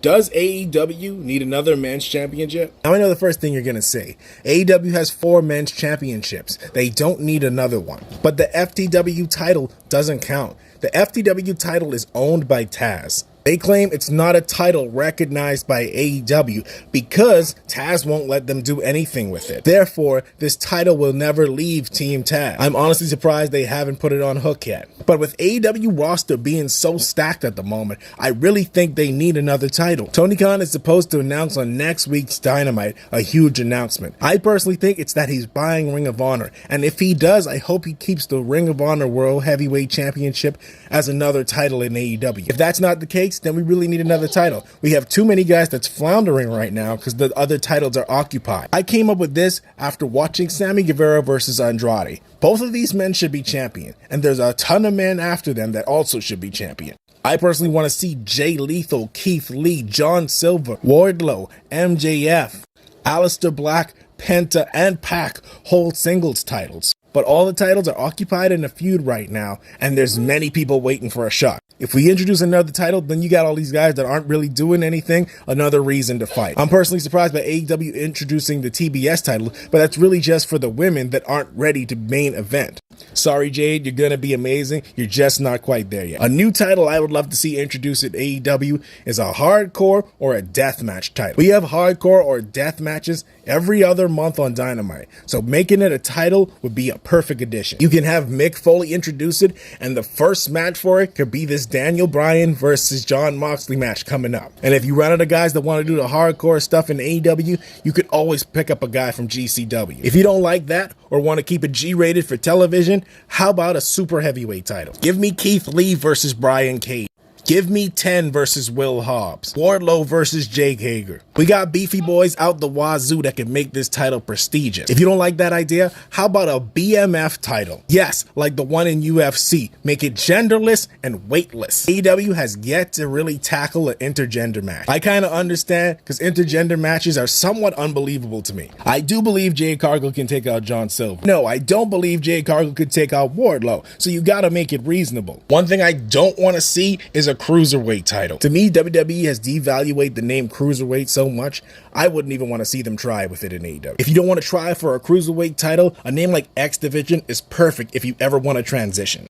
Does AEW need another men's championship? Now, I know the first thing you're going to say. AEW has 4 men's championships. They don't need another one. But the FTW title doesn't count. The FTW title is owned by Taz. They claim it's not a title recognized by AEW because Taz won't let them do anything with it. Therefore, this title will never leave Team Taz. I'm honestly surprised they haven't put it on Hook yet. But with AEW roster being so stacked at the moment, I really think they need another title. Tony Khan is supposed to announce on next week's Dynamite a huge announcement. I personally think it's that he's buying Ring of Honor, and if he does, I hope he keeps the Ring of Honor World Heavyweight Championship as another title in AEW. If that's not the case, then we really need another title. We have too many guys that's floundering right now because the other titles are occupied. I came up with this after watching Sammy Guevara versus Andrade. Both of these men should be champion, and there's a ton of men after them that also should be champion. I personally want to see Jay Lethal, Keith Lee, John Silver, Wardlow, MJF, Aleister Black, Penta, and Pac hold singles titles. But all the titles are occupied in a feud right now, and there's many people waiting for a shot. If we introduce another title, then you got all these guys that aren't really doing anything, another reason to fight. I'm personally surprised by AEW introducing the TBS title, but that's really just for the women that aren't ready to main event. Sorry, Jade, you're gonna be amazing. You're just not quite there yet. A new title I would love to see introduced at AEW is a hardcore or a deathmatch title. We have hardcore or death matches every other month on Dynamite, so making it a title would be a perfect addition. You can have Mick Foley introduce it, and the first match for it could be this Daniel Bryan versus Jon Moxley match coming up. And if you run out of guys that want to do the hardcore stuff in AEW, you could always pick up a guy from GCW. If you don't like that or want to keep it G-rated for television, how about a super heavyweight title? Give me Keith Lee versus Brian Cage. Give me 10 versus Will Hobbs. Wardlow versus Jake Hager. We got beefy boys out the wazoo that can make this title prestigious. If you don't like that idea, how about a BMF title? Yes, like the one in UFC. Make it genderless and weightless. AEW has yet to really tackle an intergender match. I kind of understand because intergender matches are somewhat unbelievable to me. I do believe Jade Cargill can take out John Silver. No, I don't believe Jade Cargill could take out Wardlow, so you gotta make it reasonable. One thing I don't want to see is a cruiserweight title. To me, WWE has devaluated the name cruiserweight so much, I wouldn't even want to see them try with it in AEW. If you don't want to try for a cruiserweight title, a name like X Division is perfect if you ever want to transition.